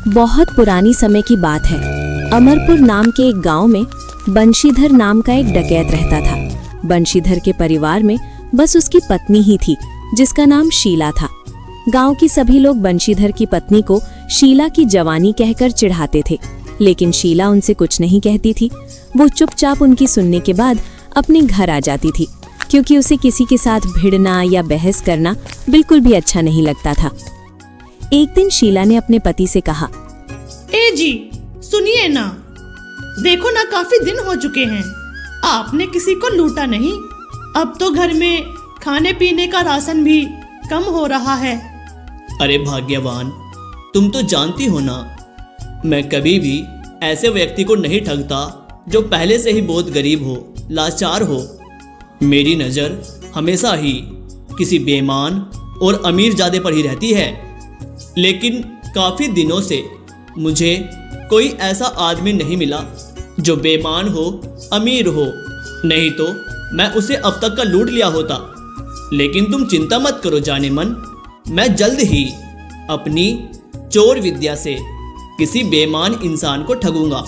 बहुत पुरानी समय की बात है। अमरपुर नाम के एक गांव में बंशीधर नाम का एक डकैत रहता था। बंशीधर के परिवार में बस उसकी पत्नी ही थी, जिसका नाम शीला था। गांव की सभी लोग बंशीधर की पत्नी को शीला की जवानी कहकर चिढ़ाते थे, लेकिन शीला उनसे कुछ नहीं कहती थी। वो चुपचाप उनकी सुनने के बाद अपने घर आ जाती थी, क्योंकि उसे किसी के साथ भिड़ना या बहस करना बिल्कुल भी अच्छा नहीं लगता था। एक दिन शीला ने अपने पति से कहा, ए जी सुनिए ना, देखो ना काफी दिन हो चुके हैं, आपने किसी को लूटा नहीं। अब तो घर में खाने पीने का राशन भी कम हो रहा है। अरे भाग्यवान, तुम तो जानती हो ना, मैं कभी भी ऐसे व्यक्ति को नहीं ठगता जो पहले से ही बहुत गरीब हो, लाचार हो। मेरी नज़र हमेशा ही किसी बेईमान और अमीर जादे पर ही रहती है, लेकिन काफ़ी दिनों से मुझे कोई ऐसा आदमी नहीं मिला जो बेईमान हो, अमीर हो। नहीं तो मैं उसे अब तक का लूट लिया होता। लेकिन तुम चिंता मत करो जाने मन, मैं जल्द ही अपनी चोर विद्या से किसी बेईमान इंसान को ठगूंगा।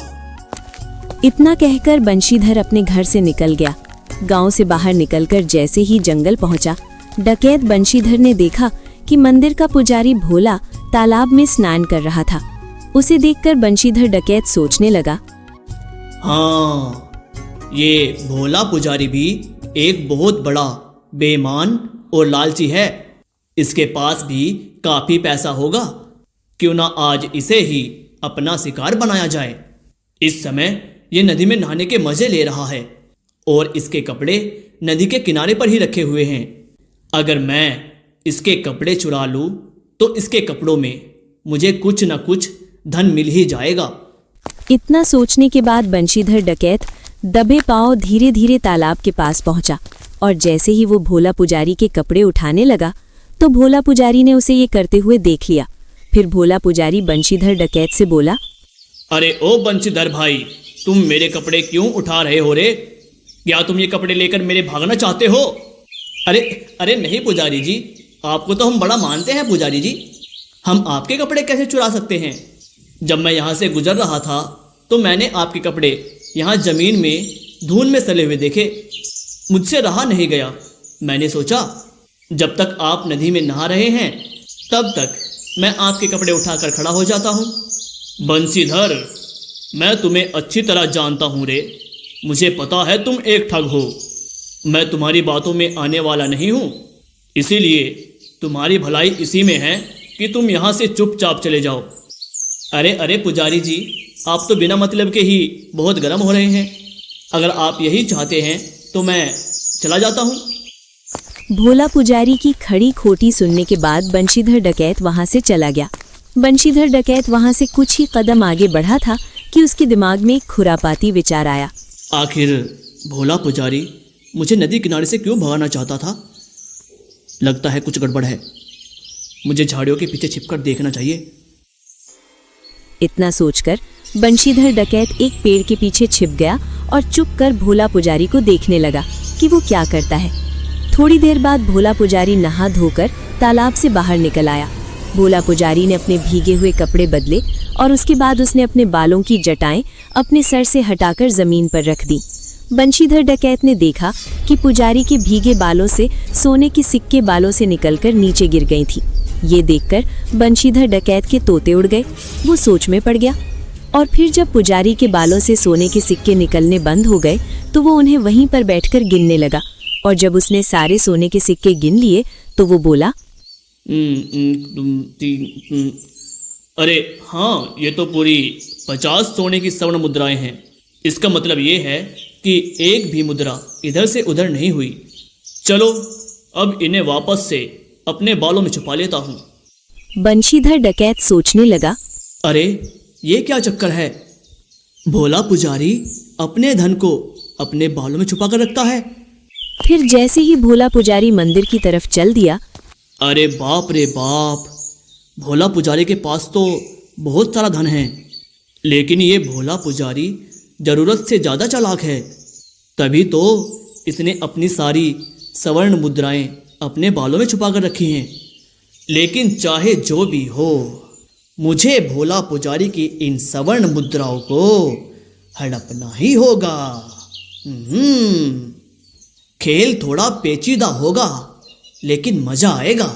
इतना कहकर बंशीधर अपने घर से निकल गया। गांव से बाहर निकलकर जैसे ही जंगल पहुंचा, डकैत बंशीधर ने देखा कि मंदिर का पुजारी भोला तालाब में स्नान कर रहा था। उसे देखकर बंशीधर डकैत सोचने लगा, हाँ, ये भोला पुजारी भी एक बहुत बड़ा बेईमान और लालची है। इसके पास भी काफी पैसा होगा। क्यों ना आज इसे ही अपना शिकार बनाया जाए। इस समय ये नदी में नहाने के मजे ले रहा है और इसके कपड़े नदी के किनारे पर ही रखे हुए हैं। अगर मैं इसके कपड़े चुरा लूं तो इसके कपड़ों में मुझे कुछ न कुछ धन मिल ही जाएगा। इतना सोचने के बाद बंशीधर डकैत दबे पांव धीरे धीरे तालाब के पास पहुंचा, और जैसे ही वो भोला पुजारी के कपड़े उठाने लगा तो भोला पुजारी ने उसे ये करते हुए देख लिया। फिर भोला पुजारी बंशीधर डकैत से बोला, अरे ओ बंशीधर भाई, तुम मेरे कपड़े क्यों उठा रहे हो रे? क्या तुम ये कपड़े लेकर मेरे भागना चाहते हो? अरे नहीं पुजारी जी, आपको तो हम बड़ा मानते हैं पुजारी जी। हम आपके कपड़े कैसे चुरा सकते हैं? जब मैं यहाँ से गुजर रहा था तो मैंने आपके कपड़े यहाँ जमीन में धूल में सले हुए देखे। मुझसे रहा नहीं गया। मैंने सोचा जब तक आप नदी में नहा रहे हैं तब तक मैं आपके कपड़े उठाकर खड़ा हो जाता हूँ। बंशीधर, मैं तुम्हें अच्छी तरह जानता हूँ रे। मुझे पता है तुम एक ठग हो। मैं तुम्हारी बातों में आने वाला नहीं हूँ, इसीलिए तुम्हारी भलाई इसी में है कि तुम यहाँ से चुपचाप चले जाओ। अरे पुजारी जी, आप तो बिना मतलब के ही बहुत गर्म हो रहे हैं। अगर आप यही चाहते हैं तो मैं चला जाता हूँ। भोला पुजारी की खड़ी खोटी सुनने के बाद बंशीधर डकैत वहां से चला गया। बंशीधर डकैत वहां से कुछ ही कदम आगे बढ़ा था कि उसके दिमाग में एक खुरापाती विचार आया। आखिर भोला पुजारी मुझे नदी किनारे से क्यों भगाना चाहता था? लगता है कुछ गड़बड़ है। मुझे झाड़ियों के पीछे छिपकर देखना चाहिए। इतना सोचकर बंशीधर डकैत एक पेड़ के पीछे छिप गया और चुपकर भोला पुजारी को देखने लगा कि वो क्या करता है। थोड़ी देर बाद भोला पुजारी नहा धोकर तालाब से बाहर निकल आया। भोला पुजारी ने अपने भीगे हुए कपड़े बदले और उसके बाद उसने अपने बालों की जटाएं अपने सर से हटाकर जमीन पर रख दी। बंशीधर डकैत ने देखा कि पुजारी के भीगे बालों से सोने के सिक्के बालों से निकलकर नीचे गिर गई थी। ये देखकर बंशीधर डकैत के तोते उड़ गए। वो सोच में पड़ गया, और फिर जब पुजारी के बालों से सोने के सिक्के निकलने बंद हो गए तो वो उन्हें वहीं पर बैठकर गिनने लगा। और जब उसने सारे सोने के सिक्के गिन लिए तो वो बोला, अरे हाँ, ये तो पूरी 50 सोने की स्वर्ण मुद्राएं हैं। इसका मतलब ये है कि एक भी मुद्रा इधर से उधर नहीं हुई। चलो अब इन्हें वापस से अपने बालों में छुपा लेता हूँ। बंशीधर डकैत सोचने लगा, अरे ये क्या चक्कर है? भोला पुजारी अपने धन को अपने बालों में छुपा कर रखता है। फिर जैसे ही भोला पुजारी मंदिर की तरफ चल दिया, अरे बाप रे बाप, भोला पुजारी के पास तो बहुत सारा धन है, लेकिन ये भोला पुजारी जरूरत से ज़्यादा चालाक है। तभी तो इसने अपनी सारी स्वर्ण मुद्राएं अपने बालों में छुपा कर रखी हैं। लेकिन चाहे जो भी हो, मुझे भोला पुजारी की इन सवर्ण मुद्राओं को हड़पना ही होगा। खेल थोड़ा पेचीदा होगा, लेकिन मजा आएगा।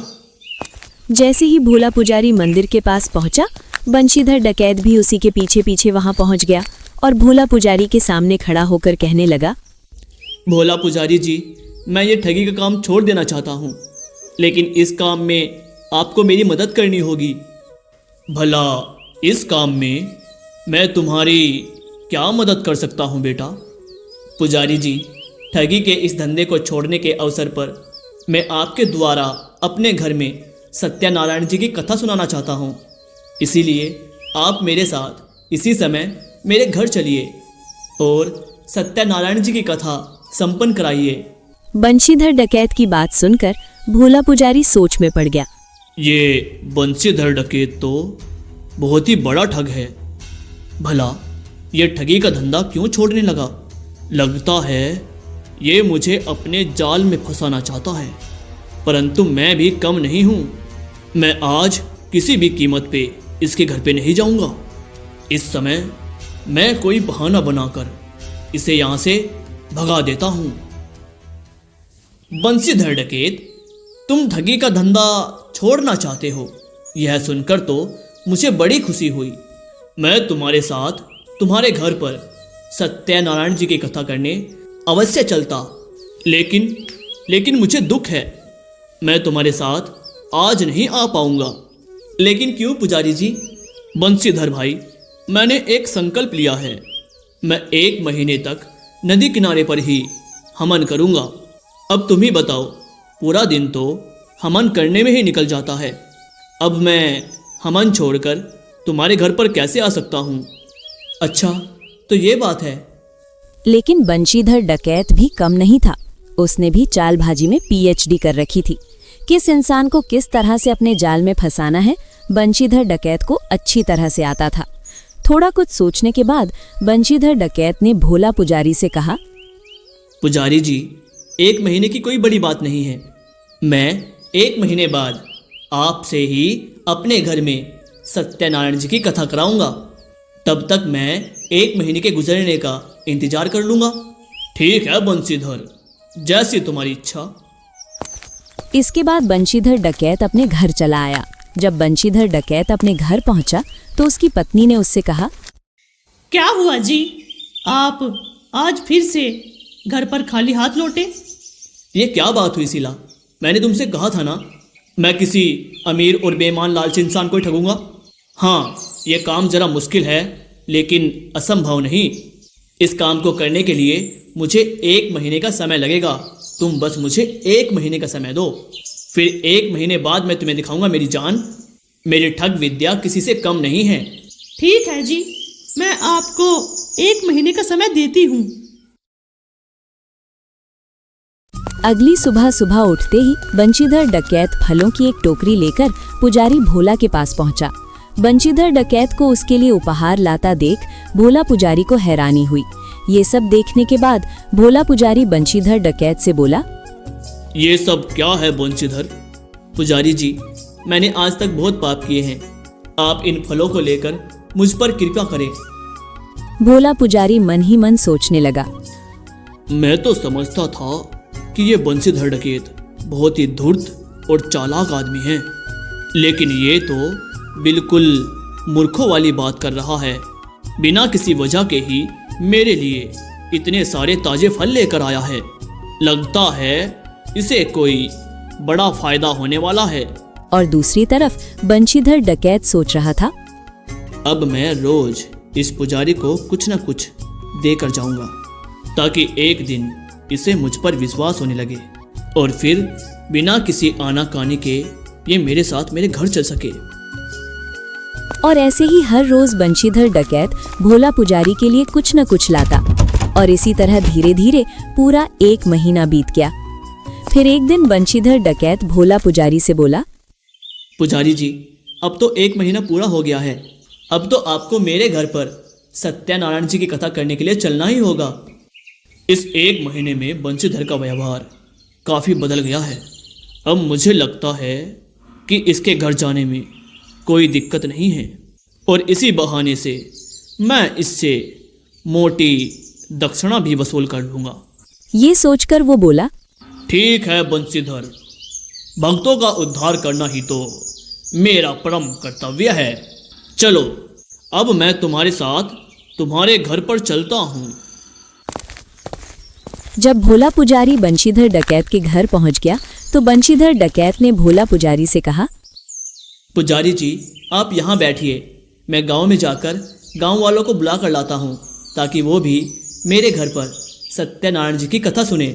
जैसे ही भोला पुजारी मंदिर के पास पहुंचा, बंशीधर डकैत भी उसी के पीछे पीछे वहां पहुंच गया और भोला पुजारी के सामने खड़ा होकर कहने लगा, भोला पुजारी जी, मैं ये ठगी का काम छोड़ देना चाहता हूँ, लेकिन इस काम में आपको मेरी मदद करनी होगी। भला इस काम में मैं तुम्हारी क्या मदद कर सकता हूँ बेटा? पुजारी जी, ठगी के इस धंधे को छोड़ने के अवसर पर मैं आपके द्वारा अपने घर में सत्यनारायण जी की कथा सुनाना चाहता हूँ। इसीलिए आप मेरे साथ इसी समय मेरे घर चलिए और सत्यनारायण जी की कथा संपन्न कराइए। बंशीधर डकैत की बात सुनकर भोला पुजारी सोच में पड़ गया। ये बंशीधर डकैत तो बहुत ही बड़ा ठग है। भला ये ठगी का धंधा क्यों छोड़ने लगा? लगता है ये मुझे अपने जाल में फंसाना चाहता है, परंतु मैं भी कम नहीं हूँ। मैं आज किसी भी कीमत पे इसके घर पे नहीं जाऊँगा। इस समय मैं कोई बहाना बनाकर इसे यहाँ से भगा देता हूँ। बंशीधर डकैत, तुम ठगी का धंधा छोड़ना चाहते हो, यह सुनकर तो मुझे बड़ी खुशी हुई। मैं तुम्हारे साथ तुम्हारे घर पर सत्यनारायण जी की कथा करने अवश्य चलता, लेकिन मुझे दुख है, मैं तुम्हारे साथ आज नहीं आ पाऊंगा। लेकिन क्यों पुजारी जी? बंशीधर भाई, मैंने एक संकल्प लिया है। मैं 1 महीने तक नदी किनारे पर ही हवन करूंगा। अब तुम ही बताओ, पूरा दिन तो हवन करने में ही निकल जाता है। अब मैं हवन छोड़कर तुम्हारे घर पर कैसे आ सकता हूँ? अच्छा, तो ये बात है। लेकिन बंशीधर डकैत भी कम नहीं था। उसने भी चालबाजी में PhD कर रखी थी। किस इंसान को किस तरह से अपने जाल में फंसाना है, बंशीधर डकैत को अच्छी तरह से आता था। थोड़ा कुछ सोचने के बाद बंशीधर डकैत ने भोला पुजारी से कहा, पुजारी जी, 1 महीने की कोई बड़ी बात नहीं है। मैं 1 महीने बाद आपसे ही अपने घर में सत्यनारायण जी की कथा कराऊंगा। तब तक मैं 1 महीने के गुजरने का इंतजार कर लूंगा। ठीक है बंशीधर, जैसी तुम्हारी इच्छा। इसके बाद बंशीधर डकैत अपने घर चला आया। जब बंशीधर डकैत अपने घर पहुंचा तो उसकी पत्नी ने उससे कहा, क्या हुआ जी, आप आज फिर से घर पर खाली हाथ लौटे? ये क्या बात हुई शीला? मैंने तुमसे कहा था ना, मैं किसी अमीर और बेईमान लालची इंसान को ठगूंगा। हाँ, ये काम जरा मुश्किल है, लेकिन असंभव नहीं। इस काम को करने के लिए मुझे 1 महीने का समय लगेगा। तुम बस मुझे 1 महीने का समय दो, फिर 1 महीने बाद मैं तुम्हें दिखाऊंगा मेरी जान। मेरी ठग विद्या किसी से कम नहीं है। ठीक है जी, मैं आपको 1 महीने का समय देती हूँ। अगली सुबह सुबह उठते ही बंशीधर डकैत फलों की एक टोकरी लेकर पुजारी भोला के पास पहुंचा। बंशीधर डकैत को उसके लिए उपहार लाता देख भोला पुजारी को हैरानी हुई। ये सब देखने के बाद भोला पुजारी बंशीधर डकैत से बोला, ये सब क्या है बंशीधर? पुजारी जी, मैंने आज तक बहुत पाप किए हैं। आप इन फलों को लेकर मुझ पर कृपा करें। भोला पुजारी मन ही मन सोचने लगा, मैं तो समझता था कि ये बंशीधर डकैत बहुत ही धूर्त और चालाक आदमी है, लेकिन ये तो बिल्कुल मूर्खों वाली बात कर रहा है। बिना किसी वजह के ही मेरे लिए इतने सारे ताजे फल लेकर आया है। लगता है इसे कोई बड़ा फायदा होने वाला है। और दूसरी तरफ बंशीधर डकैत सोच रहा था, अब मैं रोज इस पुजारी को कुछ न कुछ देकर जाऊंगा, ताकि एक दिन इसे मुझ पर विश्वास होने लगे और फिर बिना किसी आनाकानी के ये मेरे साथ मेरे घर चल सके। और ऐसे ही हर रोज बंशीधर डकैत भोला पुजारी के लिए कुछ न कुछ लाता और इसी तरह धीरे धीरे पूरा 1 महीना बीत गया। फिर एक दिन बंशीधर डकैत भोला पुजारी से बोला, पुजारी जी, अब तो 1 महीना पूरा हो गया है। अब तो आपको मेरे घर पर सत्यनारायण जी की कथा करने के लिए चलना ही होगा। इस 1 महीने में बंशीधर का व्यवहार काफ़ी बदल गया है। अब मुझे लगता है कि इसके घर जाने में कोई दिक्कत नहीं है और इसी बहाने से मैं इससे मोटी दक्षिणा भी वसूल कर लूँगा। ये सोचकर वो बोला, ठीक है बंशीधर, भक्तों का उद्धार करना ही तो मेरा परम कर्तव्य है। चलो अब मैं तुम्हारे साथ तुम्हारे घर पर चलता हूँ। जब भोला पुजारी बंशीधर डकैत के घर पहुंच गया तो बंशीधर डकैत ने भोला पुजारी से कहा, पुजारी जी आप यहाँ बैठिए, मैं गांव में जाकर गांव वालों को बुला कर लाता हूँ ताकि वो भी मेरे घर पर सत्यनारायण जी की कथा सुने।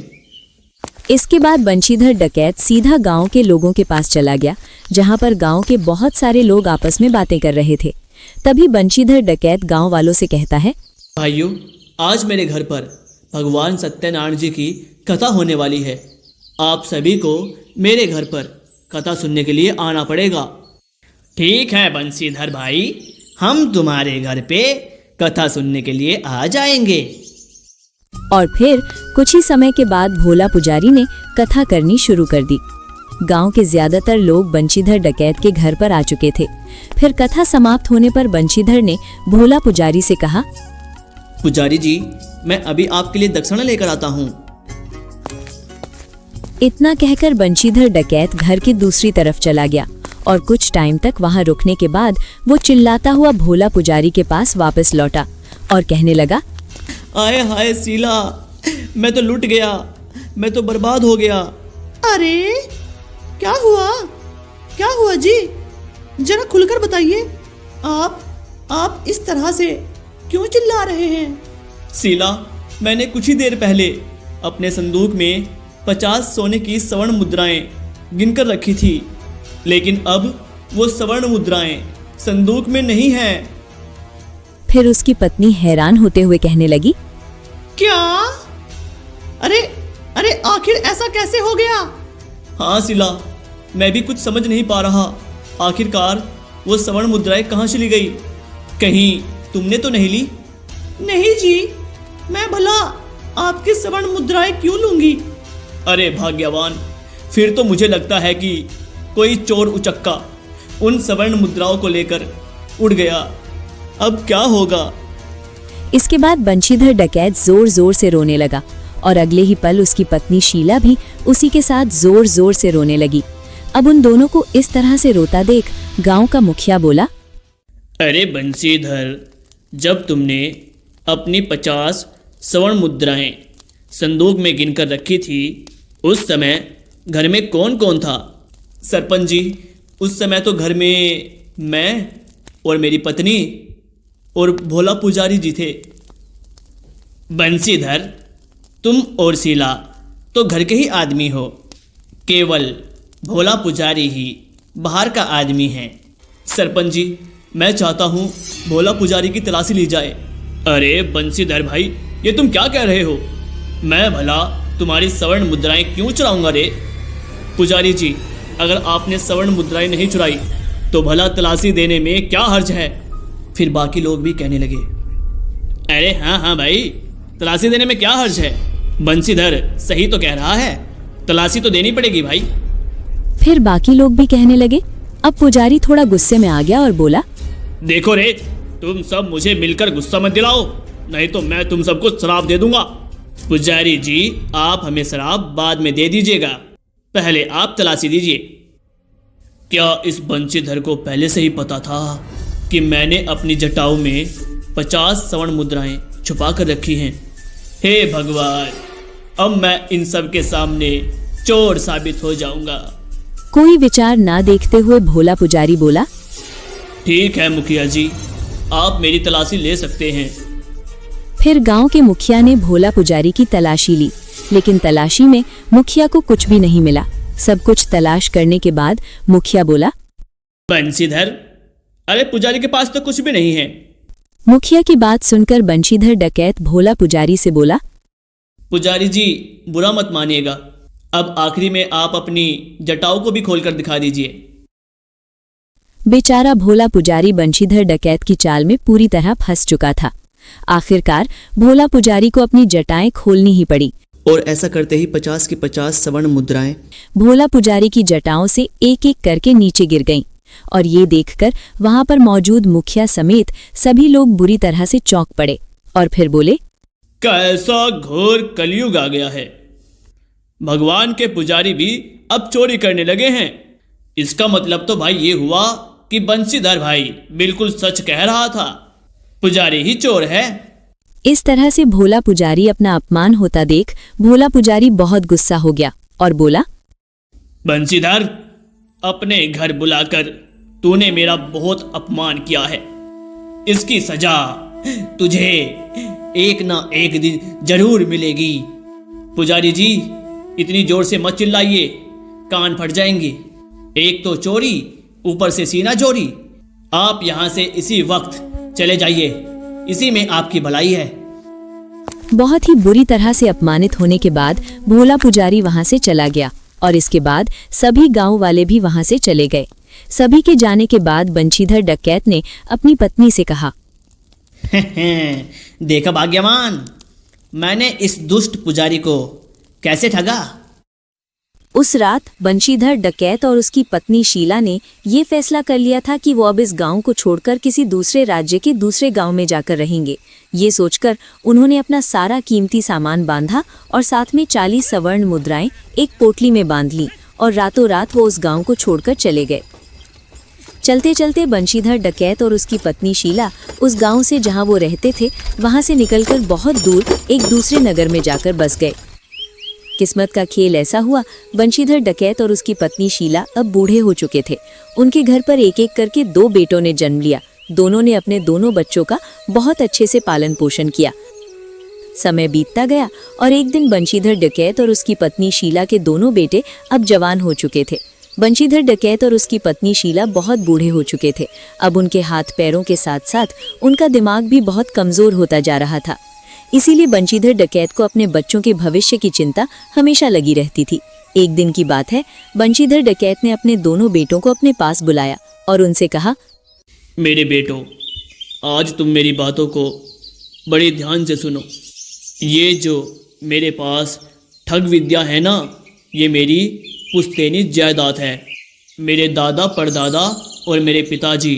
इसके बाद बंशीधर डकैत सीधा गांव के लोगों के पास चला गया, जहां पर गांव के बहुत सारे लोग आपस में बातें कर रहे थे। तभी बंशीधर डकैत गांव वालों से कहता है, भाइयों, आज मेरे घर पर भगवान सत्यनारायण जी की कथा होने वाली है। आप सभी को मेरे घर पर कथा सुनने के लिए आना पड़ेगा। ठीक है बंशीधर भाई, हम तुम्हारे घर पे कथा सुनने के लिए आ जाएंगे। और फिर कुछ ही समय के बाद भोला पुजारी ने कथा करनी शुरू कर दी। गांव के ज्यादातर लोग बंशीधर डकैत के घर पर आ चुके थे। फिर कथा समाप्त होने पर बंशीधर ने भोला पुजारी से कहा, पुजारी जी मैं अभी आपके लिए दक्षिणा लेकर आता हूँ। इतना कहकर बंशीधर डकैत घर की दूसरी तरफ चला गया और कुछ टाइम तक वहां रुकने के बाद वो चिल्लाता हुआ भोला पुजारी के पास वापस लौटा और कहने लगा, आए हाय शीला, मैं तो लुट गया, मैं तो बर्बाद हो गया। अरे क्या हुआ, क्या हुआ जी, जरा खुलकर बताइए। आप इस तरह से क्यों चिल्ला रहे हैं? शीला, मैंने कुछ ही देर पहले अपने संदूक में 50 सोने की स्वर्ण मुद्राएं गिनकर रखी थी, लेकिन अब वो स्वर्ण मुद्राएं संदूक में नहीं हैं। फिर उसकी पत्नी हैरान होते हुए कहने लगी, क्या? अरे आखिर ऐसा कैसे हो गया? हाँ शीला, मैं भी कुछ समझ नहीं पा रहा। आखिरकार वो स्वर्ण मुद्राएं कहाँ चली गई? कहीं तुमने तो नहीं ली? नहीं जी, मैं भला आपकी स्वर्ण मुद्राएं क्यों लूंगी? अरे भाग्यवान, फिर तो मुझे लगता है कि कोई चोर उचक्का उन स्वर्ण मुद्राओं को लेकर उड़ गया। अब क्या होगा? इसके बाद बंशीधर डकैत जोर जोर से रोने लगा और अगले ही पल उसकी पत्नी शीला भी उसी के साथ जोर जोर से रोने लगी। अब उन दोनों को इस तरह से रोता देख गांव का मुखिया बोला, अरे बंशीधर, जब तुमने अपनी 50 स्वर्ण मुद्राएं संदूक में गिनकर रखी थी, उस समय घर में कौन कौन था? सरपंच जी, उस समय तो घर में मैं और मेरी पत्नी और भोला पुजारी जी थे। बंशीधर, तुम और शीला तो घर के ही आदमी हो, केवल भोला पुजारी ही बाहर का आदमी है। सरपंच जी, मैं चाहता हूँ भोला पुजारी की तलाशी ली जाए। अरे बंशीधर भाई, ये तुम क्या कह रहे हो? मैं भला तुम्हारी स्वर्ण मुद्राएं क्यों चुराऊंगा रे? पुजारी जी, अगर आपने स्वर्ण मुद्राएं नहीं चुराई तो भला तलाशी देने में क्या हर्ज है? फिर बाकी लोग भी कहने लगे, अरे हाँ भाई, तलाशी देने में क्या हर्ज है? बंशीधर सही तो कह रहा है, तलाशी तो देनी पड़ेगी भाई। फिर बाकी लोग भी कहने लगे। अब पुजारी थोड़ा गुस्से में आ गया और बोला, देखो रे, तुम सब मुझे मिलकर गुस्सा मत दिलाओ, नहीं तो मैं तुम सबको शराब दे दूंगा। पुजारी जी, आप हमें शराब बाद में दे दीजिएगा, पहले आप तलाशी दीजिए। क्या इस बंशीधर को पहले से ही पता था कि मैंने अपनी जटाऊ में 50 स्वर्ण मुद्राएं छुपा कर रखी हैं? हे भगवान, अब मैं इन सब के सामने चोर साबित हो जाऊंगा। कोई विचार ना देखते हुए भोला पुजारी बोला, ठीक है मुखिया जी, आप मेरी तलाशी ले सकते हैं। फिर गांव के मुखिया ने भोला पुजारी की तलाशी ली, लेकिन तलाशी में मुखिया को कुछ भी नहीं मिला। सब कुछ तलाश करने के बाद मुखिया बोला, बंशीधर, अरे पुजारी के पास तो कुछ भी नहीं है। मुखिया की बात सुनकर बंशीधर डकैत भोला पुजारी से बोला, पुजारी जी, बुरा मत मानिएगा, अब आखिरी में आप अपनी जटाऊ को भी खोलकर दिखा दीजिए। बेचारा भोला पुजारी बंशीधर डकैत की चाल में पूरी तरह फंस चुका था। आखिरकार भोला पुजारी को अपनी जटाएं खोलनी ही पड़ी और ऐसा करते ही 50 की 50 स्वर्ण मुद्राएं भोला पुजारी की जटाओं से एक एक करके नीचे गिर गईं और ये देखकर वहां पर मौजूद मुखिया समेत सभी लोग बुरी तरह से चौंक पड़े और फिर बोले, कैसा घोर कलयुग आ गया है। भगवान के पुजारी भी अब चोरी करने लगे हैं। इसका मतलब तो भाई ये हुआ कि बंशीधर भाई बिल्कुल सच कह रहा था, पुजारी ही चोर है। इस तरह से भोला पुजारी अपना अपमान होता देख भोला पुजारी बहुत गुस्सा हो गया और बोला, बंशीधर, अपने घर बुलाकर तूने मेरा बहुत अपमान किया है। इसकी सजा तुझे एक ना एक दिन जरूर मिलेगी। पुजारी जी, इतनी जोर से मत चिल्लाइए, कान फट जाएंगे। एक तो चोरी, ऊपर से सीना चोरी। आप यहां से इसी वक्त चले जाइए, इसी में आपकी भलाई है। बहुत ही बुरी तरह से अपमानित होने के बाद भोला पुजारी वहां से चला गया और इसके बाद सभी गांव वाले भी वहां से चले गए। सभी के जाने के बाद बंशीधर डकैत ने अपनी पत्नी से कहा, देखा भाग्यवान, मैंने इस दुष्ट पुजारी को कैसे ठगा। उस रात बंशीधर डकैत और उसकी पत्नी शीला ने ये फैसला कर लिया था कि वो अब इस गांव को छोड़कर किसी दूसरे राज्य के दूसरे गांव में जाकर रहेंगे। ये सोचकर उन्होंने अपना सारा कीमती सामान बांधा और साथ में 40 स्वर्ण मुद्राएं एक पोटली में बांध ली और रातों रात वो उस गांव को छोड़कर चले गए। चलते चलते बंशीधर डकैत और उसकी पत्नी शीला उस गांव से जहां वो रहते थे वहां से निकलकर बहुत दूर एक दूसरे नगर में जाकर बस गए। किस्मत का खेल ऐसा हुआ, बंशीधर डकैत और उसकी पत्नी शीला अब बूढ़े हो चुके थे। उनके घर पर एक एक करके 2 बेटों ने जन्म लिया। दोनों ने अपने दोनों बच्चों का बहुत अच्छे से पालन पोषण किया। समय बीतता गया और एक दिन बंशीधर डकैत और उसकी पत्नी शीला के दोनों बेटे अब जवान हो चुके थे। बंशीधर डकैत और उसकी पत्नी शीला बहुत बूढ़े हो चुके थे। अब उनके हाथ पैरों के साथ साथ उनका दिमाग भी बहुत कमजोर होता जा रहा था। इसीलिए बंशीधर डकैत को अपने बच्चों के भविष्य की चिंता हमेशा लगी रहती थी। एक दिन की बात है, बंशीधर डकैत ने अपने दोनों बेटों को अपने पास बुलाया और उनसे कहा, मेरे बेटों, आज तुम मेरी बातों को बड़े ध्यान से सुनो। ये जो मेरे पास ठग विद्या है ना, ये मेरी पुश्तैनी जायदाद है। मेरे दादा परदादा और मेरे पिताजी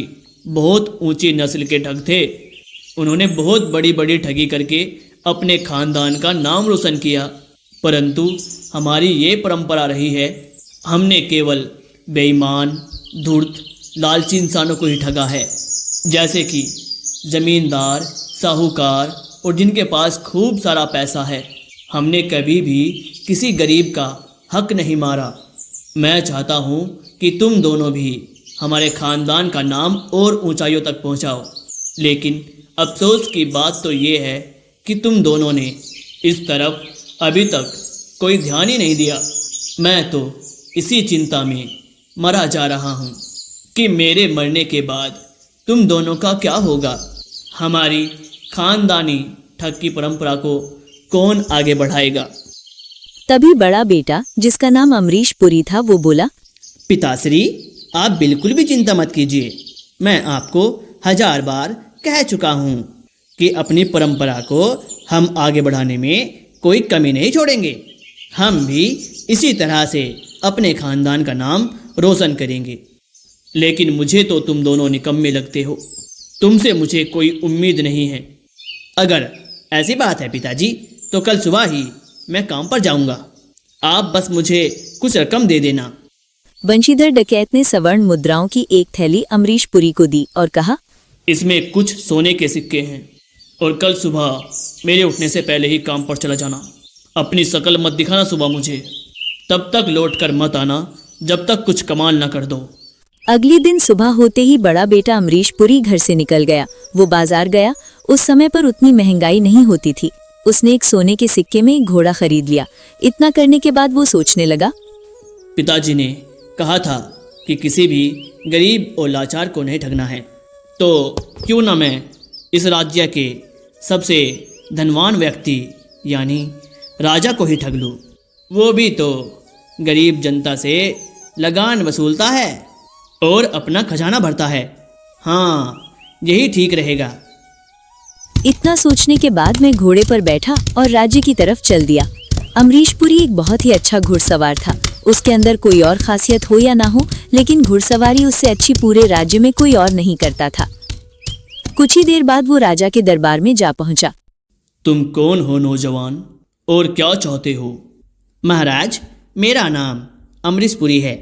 बहुत ऊंची नस्ल के ठग थे। उन्होंने बहुत बड़ी बड़ी ठगी करके अपने खानदान का नाम रोशन किया, परंतु हमारी ये परंपरा रही है, हमने केवल बेईमान, धूर्त, लालची इंसानों को ही ठगा है, जैसे कि जमींदार, साहूकार और जिनके पास खूब सारा पैसा है। हमने कभी भी किसी गरीब का हक नहीं मारा। मैं चाहता हूँ कि तुम दोनों भी हमारे खानदान का नाम और ऊंचाइयों तक पहुँचाओ, लेकिन अफसोस की बात तो ये है कि तुम दोनों ने इस तरफ अभी तक कोई ध्यान ही नहीं दिया। मैं तो इसी चिंता में मरा जा रहा हूँ कि मेरे मरने के बाद तुम दोनों का क्या होगा। हमारी खानदानी ठग की परंपरा को कौन आगे बढ़ाएगा। तभी बड़ा बेटा, जिसका नाम अमरीश पुरी था, वो बोला, पिताश्री, आप बिल्कुल भी चिंता मत कीजिए। मैं आपको 1000 बार कह चुका हूँ कि अपनी परंपरा को हम आगे बढ़ाने में कोई कमी नहीं छोड़ेंगे। हम भी इसी तरह से अपने खानदान का नाम रोशन करेंगे। लेकिन मुझे तो तुम दोनों निकम्मे लगते हो। तुमसे मुझे कोई उम्मीद नहीं है। अगर ऐसी बात है पिताजी, तो कल सुबह ही मैं काम पर जाऊंगा। आप बस मुझे कुछ रकम दे देना। बंशीधर डकैत ने स्वर्ण मुद्राओं की एक थैली अमरीश पुरी को दी और कहा, इसमें कुछ सोने के सिक्के हैं और कल सुबह मेरे उठने से पहले ही काम पर चला जाना। अपनी शकल मत दिखाना सुबह मुझे, तब तक लौट कर मत आना जब तक कुछ कमाल न कर दो। अगले दिन सुबह होते ही बड़ा बेटा अमरीश पुरी घर से निकल गया। वो बाजार गया। उस समय पर उतनी महंगाई नहीं होती थी। उसने एक सोने के सिक्के में एक घोड़ा खरीद लिया। इतना करने के बाद वो सोचने लगा, पिताजी ने कहा था कि किसी भी गरीब और लाचार को नहीं ठगना है, तो क्यों ना मैं इस राज्य के सबसे धनवान व्यक्ति यानी राजा को ही ठग लूं। वो भी तो गरीब जनता से लगान वसूलता है और अपना खजाना भरता है। हाँ, यही ठीक रहेगा। इतना सोचने के बाद मैं घोड़े पर बैठा और राज्य की तरफ चल दिया। अमरीश पुरी एक बहुत ही अच्छा घुड़सवार था। उसके अंदर कोई और खासियत हो या ना हो, लेकिन घुड़सवारी उससे अच्छी पूरे राज्य में कोई और नहीं करता था। कुछ ही देर बाद वो राजा के दरबार में जा पहुंचा। तुम कौन हो नौजवान, और क्या चाहते हो? महाराज, मेरा नाम अमरीशपुरी है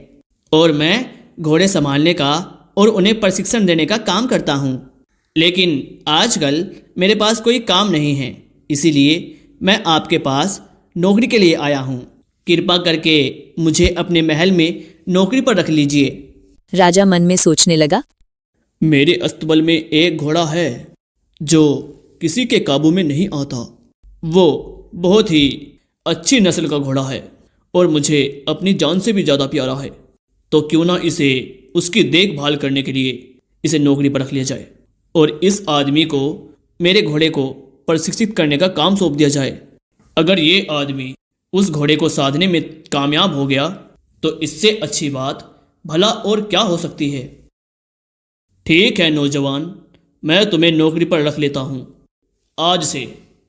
और मैं घोड़े संभालने का और उन्हें प्रशिक्षण देने का काम करता हूँ। लेकिन आजकल मेरे पास कोई काम नहीं है, इसीलिए मैं आपके पास नौकरी के लिए आया हूँ। कृपा करके मुझे अपने महल में नौकरी पर रख लीजिए। राजा मन में सोचने लगा। मेरे अस्तबल में एक घोड़ा है जो किसी के काबू में नहीं आता। वो बहुत ही अच्छी नस्ल का घोड़ा है और मुझे अपनी जान से भी ज़्यादा प्यारा है। तो क्यों ना इसे उसकी देखभाल करने के लिए इसे नौकरी पर रख लिया जाए और इस आदमी को मेरे घोड़े को प्रशिक्षित करने का काम सौंप दिया जाए। अगर ये आदमी उस घोड़े को साधने में कामयाब हो गया तो इससे अच्छी बात भला और क्या हो सकती है। ठीक है नौजवान, मैं तुम्हें नौकरी पर रख लेता हूँ। आज से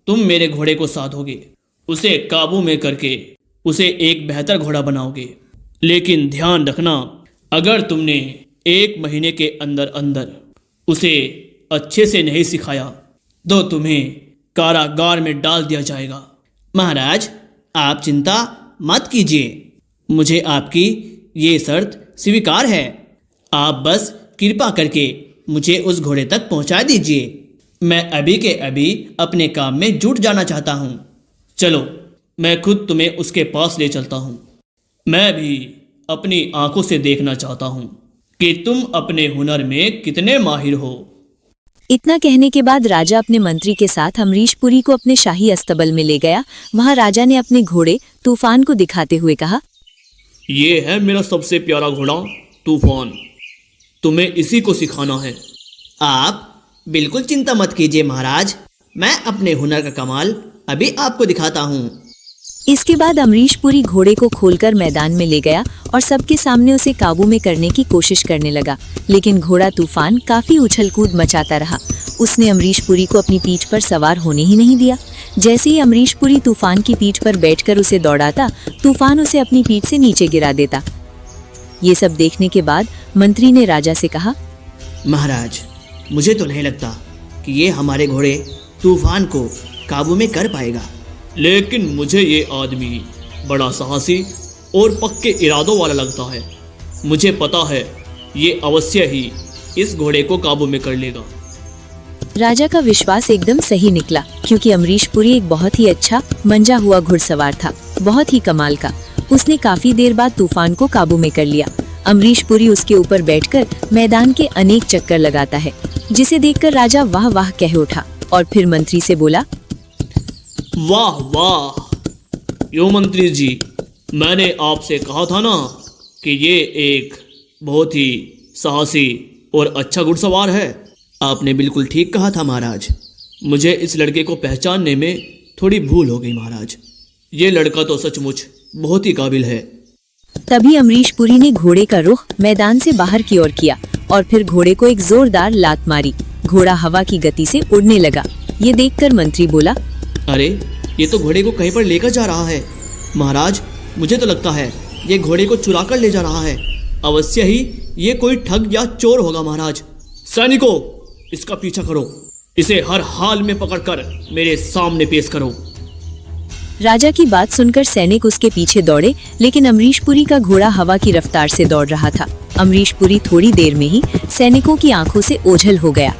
तुम मेरे घोड़े को साधोगे, उसे काबू में करके उसे एक बेहतर घोड़ा बनाओगे। लेकिन ध्यान रखना, अगर तुमने 1 महीने के अंदर अंदर उसे अच्छे से नहीं सिखाया तो तुम्हें कारागार में डाल दिया जाएगा। महाराज, आप चिंता मत कीजिए, मुझे आपकी ये शर्त स्वीकार है। आप बस कृपा करके मुझे उस घोड़े तक पहुंचा दीजिए। मैं अभी के अभी अपने काम में जुट जाना चाहता हूँ। चलो, मैं खुद तुम्हें उसके पास ले चलता हूँ। मैं भी अपनी आंखों से देखना चाहता हूँ कि तुम अपने हुनर में कितने माहिर हो। इतना कहने के बाद राजा अपने मंत्री के साथ अमरीशपुरी को अपने शाही अस्तबल में ले गया। वहां राजा ने अपने घोड़े तूफान को दिखाते हुए कहा, ये है मेरा सबसे प्यारा घोड़ा तूफान, तुम्हें इसी को सिखाना है। आप बिल्कुल चिंता मत कीजिए महाराज, मैं अपने हुनर का कमाल अभी आपको दिखाता हूँ। इसके बाद अमरीशपुरी घोड़े को खोलकर मैदान में ले गया और सबके सामने उसे काबू में करने की कोशिश करने लगा। लेकिन घोड़ा तूफान काफी उछल कूद मचाता रहा। उसने अमरीशपुरी को अपनी पीठ पर सवार होने ही नहीं दिया। जैसे ही अमरीशपुरी तूफान की पीठ पर बैठकर उसे दौड़ाता, तूफान उसे अपनी पीठ से नीचे गिरा देता। ये सब देखने के बाद मंत्री ने राजा से कहा, महाराज, मुझे तो नहीं लगता कि ये हमारे घोड़े तूफान को काबू में कर पाएगा। लेकिन मुझे ये आदमी बड़ा साहसी और पक्के इरादों वाला लगता है। मुझे पता है ये अवश्य ही इस घोड़े को काबू में कर लेगा। राजा का विश्वास एकदम सही निकला, क्योंकि अमरीशपुरी एक बहुत ही अच्छा मंजा हुआ घुड़सवार था, बहुत ही कमाल का। उसने काफी देर बाद तूफान को काबू में कर लिया। अमरीशपुरी उसके ऊपर बैठकर मैदान के अनेक चक्कर लगाता है, जिसे देखकर राजा वाह वाह कह उठा और फिर मंत्री से बोला, वाह वाह, यो मंत्री जी, मैंने आपसे कहा था ना कि ये एक बहुत ही साहसी और अच्छा घुड़सवार है। आपने बिल्कुल ठीक कहा था महाराज। मुझे इस लड़के को पहचानने में थोड़ी भूल हो गई महाराज। ये लड़का तो सचमुच बहुत ही काबिल है। तभी अमरीशपुरी ने घोड़े का रुख मैदान से बाहर की ओर किया और फिर घोड़े को एक जोरदार लात मारी। घोड़ा हवा की गति से उड़ने लगा। ये देखकर मंत्री बोला, अरे, ये तो घोड़े को कहीं पर लेकर जा रहा है। महाराज, मुझे तो लगता है ये घोड़े को चुरा कर ले जा रहा है। अवश्य ही ये कोई ठग या चोर होगा। महाराज, सैनिकों, इसका पीछा करो, इसे हर हाल में पकड़कर मेरे सामने पेश करो। राजा की बात सुनकर सैनिक उसके पीछे दौड़े, लेकिन अमरीशपुरी का घोड़ा हवा की रफ्तार से दौड़ रहा था। अमरीशपुरी थोड़ी देर में ही सैनिकों की आंखों से ओझल हो गया।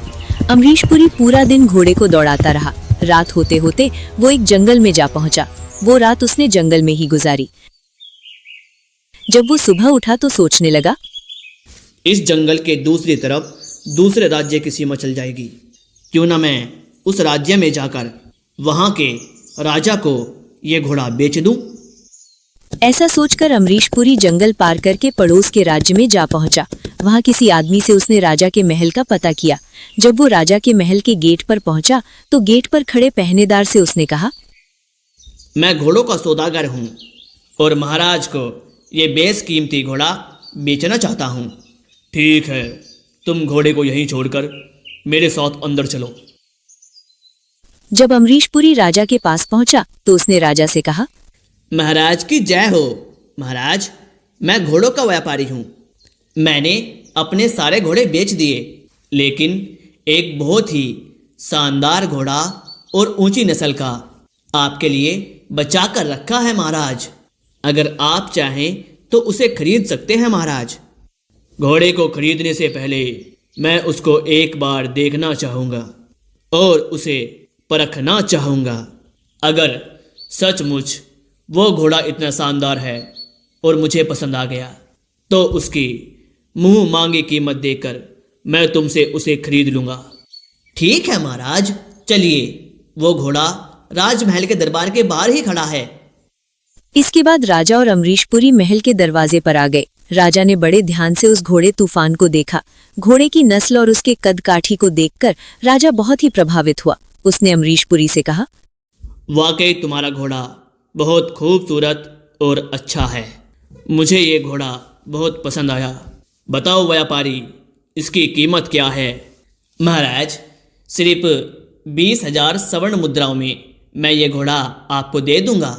अमरीशपुरी पूरा दिन घोड़े को दौड़ाता रहा। रात होते होते वो एक जंगल में जा पहुंचा। वो रात उसने जंगल में ही गुजारी। जब वो सुबह उठा तो सोचने लगा, इस जंगल के दूसरी तरफ दूसरे राज्य की सीमा चल जाएगी। क्यों ना मैं उस राज्य में जाकर वहां के राजा को ये घोड़ा बेच दूं। ऐसा सोचकर अमरीशपुरी जंगल पार करके पड़ोस के राज्य में जा पहुंचा। वहां किसी आदमी से उसने राजा के महल का पता किया। जब वो राजा के महल के गेट पर पहुंचा तो गेट पर खड़े पहरेदार से उसने कहा, मैं घोड़ों का सौदागर हूँ और महाराज को ये बेशकीमती घोड़ा बेचना चाहता हूँ। ठीक है, तुम घोड़े को यहीं छोड़कर मेरे साथ अंदर चलो। जब अमरीशपुरी राजा के पास पहुंचा तो उसने राजा से कहा, महाराज की जय हो। महाराज, मैं घोड़ों का व्यापारी हूँ। मैंने अपने सारे घोड़े बेच दिए, लेकिन एक बहुत ही शानदार घोड़ा और ऊंची नस्ल का आपके लिए बचा कर रखा है महाराज। अगर आप चाहें तो उसे खरीद सकते हैं महाराज। घोड़े को खरीदने से पहले मैं उसको एक बार देखना चाहूँगा और उसे परखना चाहूँगा। अगर सचमुच वो घोड़ा इतना शानदार है और मुझे पसंद आ गया तो उसकी मुंह मांगी कीमत देकर मैं तुमसे उसे खरीद लूँगा। ठीक है महाराज, चलिए, वो घोड़ा राजमहल के दरबार के बाहर ही खड़ा है। इसके बाद राजा और अमरीशपुरी महल के दरवाजे पर आ गए। राजा ने बड़े ध्यान से उस घोड़े तूफान को देखा। घोड़े की नस्ल और उसके कद काठी को देखकर राजा बहुत ही प्रभावित हुआ। उसने अमरीशपुरी से कहा, वाकई तुम्हारा घोड़ा बहुत खूबसूरत और अच्छा है। मुझे ये घोड़ा बहुत पसंद आया। बताओ व्यापारी, इसकी कीमत क्या है? महाराज, सिर्फ 20,000 स्वर्ण मुद्राओं में मैं ये घोड़ा आपको दे दूंगा,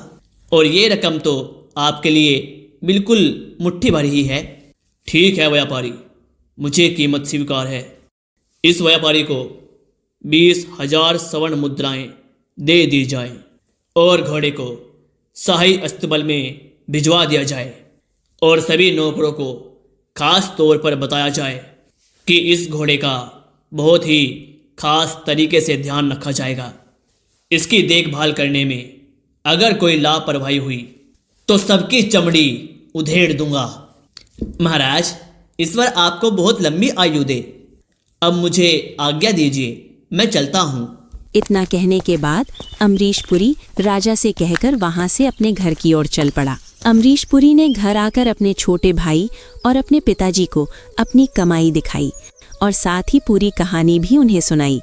और ये रकम तो आपके लिए बिल्कुल मुट्ठी भर ही है। ठीक है व्यापारी, मुझे कीमत स्वीकार है। इस व्यापारी को 20,000 स्वर्ण मुद्राएं दे दी जाए और घोड़े को शाही अस्तबल में भिजवा दिया जाए, और सभी नौकरों को खास तौर पर बताया जाए कि इस घोड़े का बहुत ही खास तरीके से ध्यान रखा जाएगा। इसकी देखभाल करने में अगर कोई लापरवाही हुई तो सबकी चमड़ी उधेड़ दूंगा। महाराज, ईश्वर आपको बहुत लंबी आयु दे। अब मुझे आज्ञा दीजिए, मैं चलता हूँ। इतना कहने के बाद अमरीशपुरी राजा से कहकर वहां से अपने घर की ओर चल पड़ा। अमरीशपुरी ने घर आकर अपने छोटे भाई और अपने पिताजी को अपनी कमाई दिखाई और साथ ही पूरी कहानी भी उन्हें सुनाई,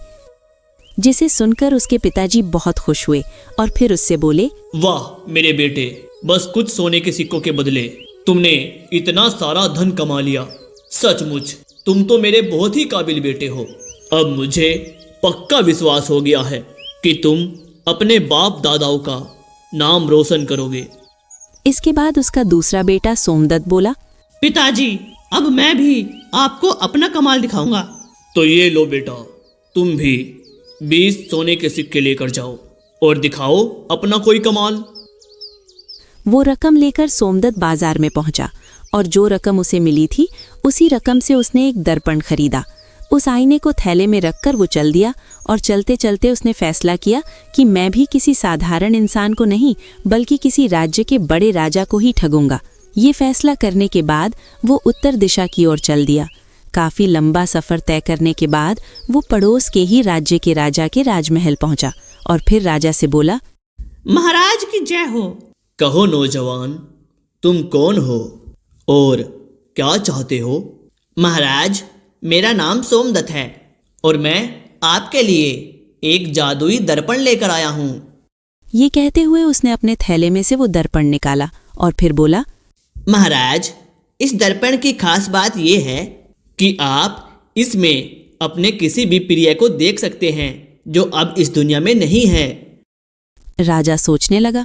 जिसे सुनकर उसके पिताजी बहुत खुश हुए और फिर उससे बोले, वाह मेरे बेटे, बस कुछ सोने के सिक्कों के बदले तुमने इतना सारा धन कमा लिया। सचमुच तुम तो मेरे बहुत ही काबिल बेटे हो। अब मुझे पक्का विश्वास हो गया है कि तुम अपने बाप दादाओं का नाम रोशन करोगे। इसके बाद उसका दूसरा बेटा सोमदत्त बोला, पिताजी, अब मैं भी आपको अपना कमाल दिखाऊंगा। तो ये लो बेटा, तुम भी 20 सोने के सिक्के लेकर जाओ और दिखाओ अपना कोई कमाल। वो रकम लेकर सोमदत्त बाजार में पहुंचा और जो रकम उसे मिली थी उसी रकम से उसने एक दर्पण खरीदा। उस आईने को थैले में रखकर वो चल दिया और चलते चलते उसने फैसला किया कि मैं भी किसी साधारण इंसान को नहीं बल्कि किसी राज्य के बड़े राजा को ही ठगूंगा। ये फैसला करने के बाद वो उत्तर दिशा की ओर चल दिया। काफी लंबा सफर तय करने के बाद वो पड़ोस के ही राज्य के राजा के राजमहल पहुंचा और फिर राजा से बोला, महाराज की जय हो। कहो नौजवान, तुम कौन हो और क्या चाहते हो? महाराज, मेरा नाम सोमदत्त है और मैं आपके लिए एक जादुई दर्पण लेकर आया हूँ। ये कहते हुए उसने अपने थैले में से वो दर्पण निकाला और फिर बोला, महाराज, इस दर्पण की खास बात यह है कि आप इसमें अपने किसी भी प्रिय को देख सकते हैं जो अब इस दुनिया में नहीं है। राजा सोचने लगा,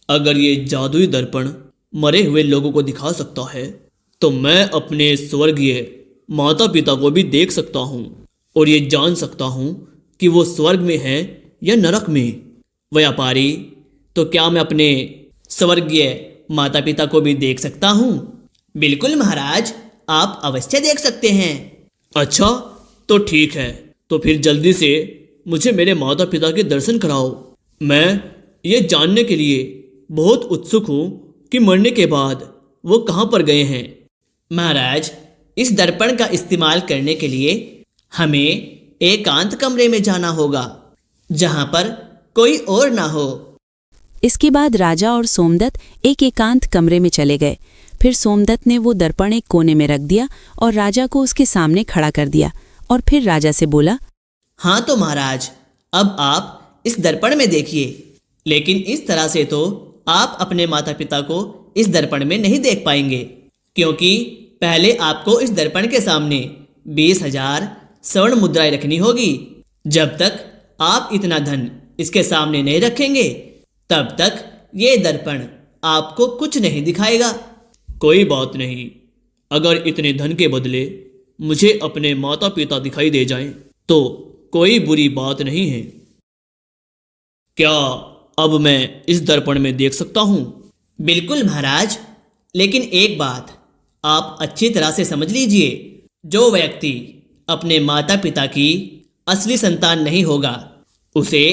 अगर ये जादुई दर्पण मरे हुए लोगों को दिखा सकता है तो मैं अपने स्वर्गीय माता पिता को भी देख सकता हूँ और ये जान सकता हूँ कि वो स्वर्ग में है या नरक में। व्यापारी, तो क्या मैं अपने स्वर्गीय माता पिता को भी देख सकता हूँ? बिल्कुल महाराज, आप अवश्य देख सकते हैं। अच्छा, तो ठीक है, तो फिर जल्दी से मुझे मेरे माता पिता के दर्शन कराओ। मैं ये जानने के लिए बहुत उत्सुक हूँ कि मरने के बाद वो कहाँ पर गए हैं। महाराज, इस दर्पण का इस्तेमाल करने के लिए हमें एकांत कमरे में जाना होगा जहाँ पर कोई और ना हो। इसके बाद राजा और सोमदत्त एक एकांत कमरे में चले गए। फिर सोमदत्त ने वो दर्पण एक कोने में रख दिया और राजा को उसके सामने खड़ा कर दिया और फिर राजा से बोला, हाँ तो महाराज, अब आप इस दर्पण में देखिए, लेकिन इस तरह से तो आप अपने माता पिता को इस दर्पण में नहीं देख पाएंगे, क्योंकि पहले आपको इस दर्पण के सामने 20,000 स्वर्ण मुद्राएं रखनी होगी। जब तक आप इतना धन इसके सामने नहीं रखेंगे तब तक ये दर्पण आपको कुछ नहीं दिखाएगा। कोई बात नहीं, अगर इतने धन के बदले मुझे अपने माता पिता दिखाई दे जाएं, तो कोई बुरी बात नहीं है। क्या अब मैं इस दर्पण में देख सकता हूँ? बिल्कुल महाराज, लेकिन एक बात आप अच्छी तरह से समझ लीजिए, जो व्यक्ति अपने माता पिता की असली संतान नहीं होगा, उसे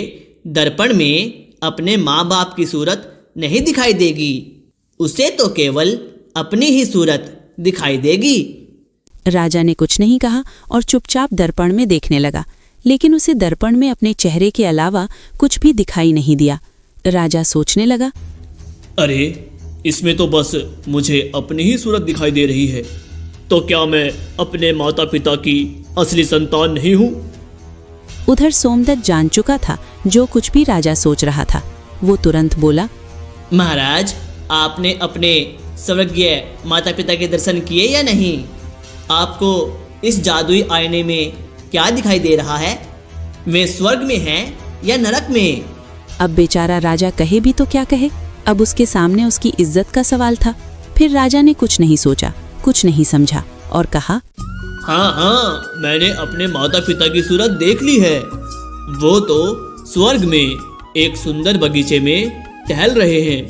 दर्पण में अपने माँ बाप की सूरत नहीं दिखाई देगी, उसे तो केवल अपनी ही सूरत दिखाई देगी। राजा ने कुछ नहीं कहा और चुपचाप दर्पण में देखने लगा, लेकिन उसे दर्पण में अपने चेहरे के अलावा कुछ भी दिखाई नहीं दिया। राजा सोचने लगा, अरे इसमें तो बस मुझे अपनी ही सूरत दिखाई दे रही है, तो क्या मैं अपने माता पिता की असली संतान नहीं हूँ? उधर सोमदत्त जान चुका था जो कुछ भी राजा सोच रहा था। वो तुरंत बोला, महाराज, आपने अपने स्वर्गीय माता पिता के दर्शन किए या नहीं? आपको इस जादुई आईने में क्या दिखाई दे रहा है? वे स्वर्ग में हैं या नरक में? अब बेचारा राजा कहे भी तो क्या कहे, अब उसके सामने उसकी इज्जत का सवाल था। फिर राजा ने कुछ नहीं सोचा, कुछ नहीं समझा और कहा, हाँ, मैंने अपने माता पिता की सूरत देख ली है। वो तो स्वर्ग में एक सुंदर बगीचे में टहल रहे हैं।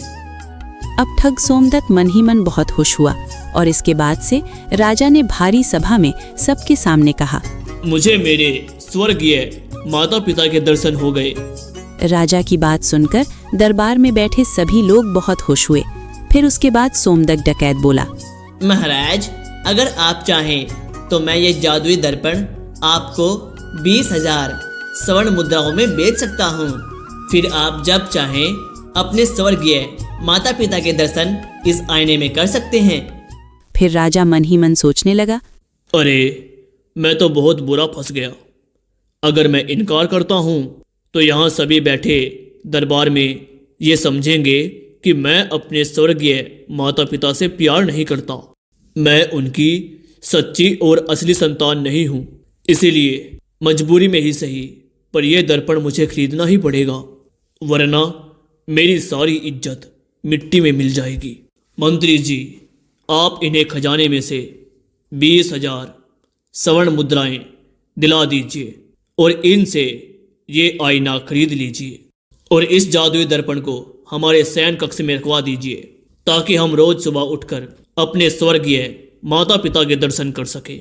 अब ठग सोमदत्त मन ही मन बहुत खुश हुआ और इसके बाद से राजा ने भारी सभा में सबके सामने कहा, मुझे मेरे स्वर्गीय माता पिता के दर्शन हो गए। राजा की बात सुनकर दरबार में बैठे सभी लोग बहुत खुश हुए। फिर उसके बाद सोमदत्त डकैत बोला, महाराज, अगर आप चाहें तो मैं ये जादुई दर्पण आपको 20,000 स्वर्ण मुद्राओं में बेच सकता हूँ। फिर आप जब चाहें अपने स्वर्गीय माता पिता के दर्शन इस आईने में कर सकते हैं। फिर राजा मन ही मन सोचने लगा, अरे मैं तो बहुत बुरा फंस गया। अगर मैं इनकार करता हूँ तो यहाँ सभी बैठे दरबार में ये समझेंगे कि मैं अपने स्वर्गीय माता पिता से प्यार नहीं करता। मैं उनकी सच्ची और असली संतान नहीं हूँ, इसीलिए मजबूरी में ही सही पर यह दर्पण मुझे खरीदना ही पड़ेगा, वरना मेरी सारी इज्जत मिट्टी में मिल जाएगी। मंत्री जी, आप इन्हें खजाने में से 20,000 स्वर्ण मुद्राएं दिला दीजिए और इनसे ये आईना खरीद लीजिए और इस जादुई दर्पण को हमारे शयन कक्ष में रखवा दीजिए, ताकि हम रोज सुबह उठकर अपने स्वर्गीय माता पिता के दर्शन कर सके।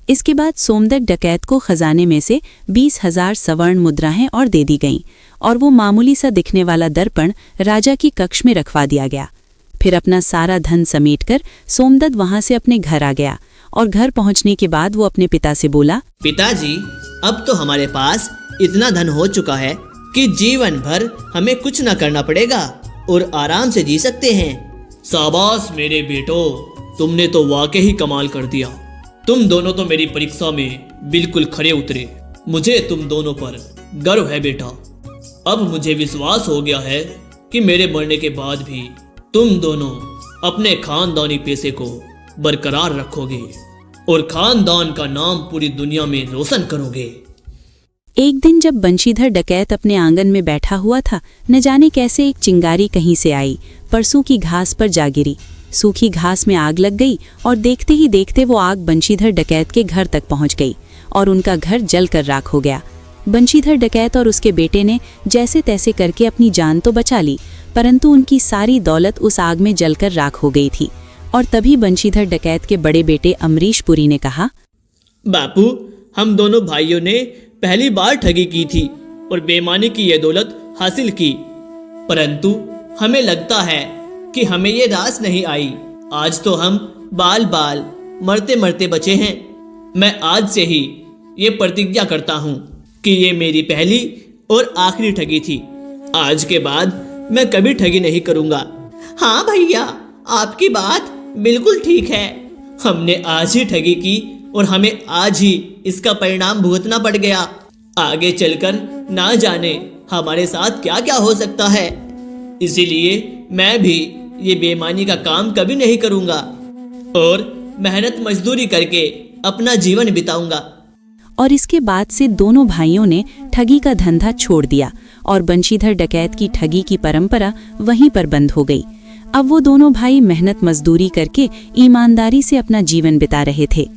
इसके बाद सोमदत्त डकैत को खजाने में से 20,000 स्वर्ण मुद्राएं और दे दी गईं और वो मामूली सा दिखने वाला दर्पण राजा की कक्ष में रखवा दिया गया। फिर अपना सारा धन समेटकर सोमदत्त वहां से अपने घर आ गया और घर पहुंचने के बाद वो अपने पिता से बोला, पिताजी, अब तो हमारे पास इतना धन हो चुका है कि जीवन भर हमें कुछ न करना पड़ेगा और आराम से जी सकते हैं। शाबाश मेरे बेटो, तुमने तो वाकई ही कमाल कर दिया। तुम दोनों तो मेरी परीक्षा में बिल्कुल खरे उतरे। मुझे तुम दोनों पर गर्व है बेटा। अब मुझे विश्वास हो गया है कि मेरे मरने के बाद भी तुम दोनों अपने खानदानी पेशे को बरकरार रखोगे और खानदान का नाम पूरी दुनिया में रोशन करोगे। एक दिन जब बंशीधर डकैत अपने आंगन में बैठा हुआ था, न जाने कैसे एक चिंगारी कहीं से आई, परसों की घास पर जा गिरी। सूखी घास में आग लग गई और देखते ही देखते वो आग बंशीधर डकैत के घर तक पहुंच गई और उनका घर जलकर राख हो गया। बंशीधर डकैत और उसके बेटे ने जैसे तैसे करके अपनी जान तो बचा ली, परंतु उनकी सारी दौलत उस आग में जलकर राख हो गई थी। और तभी बंशीधर डकैत के बड़े बेटे अमरीश पुरी ने कहा, बापू, हम दोनों भाइयों ने पहली बार ठगी की थी और बेईमानी की यह दौलत हासिल की, परंतु हमें लगता है कि हमें ये रास नहीं आई। आज तो हम बाल बाल मरते मरते बचे हैं। मैं आज से ही ये प्रतिज्ञा करता हूँ कि ये मेरी पहली और आखिरी ठगी थी। आज के बाद मैं कभी ठगी नहीं करूँगा। हाँ भैया, आपकी बात बिल्कुल ठीक है। हमने आज ही ठगी की और हमें आज ही इसका परिणाम भुगतना पड़ गया। आगे चलकर ना जाने हमारे साथ क्या क्या हो सकता है। इसीलिए मैं भी ये बेईमानी का काम कभी नहीं करूँगा और मेहनत मजदूरी करके अपना जीवन बिताऊंगा। और इसके बाद से दोनों भाइयों ने ठगी का धंधा छोड़ दिया और बंशीधर डकैत की ठगी की परंपरा वहीं पर बंद हो गई। अब वो दोनों भाई मेहनत मजदूरी करके ईमानदारी से अपना जीवन बिता रहे थे।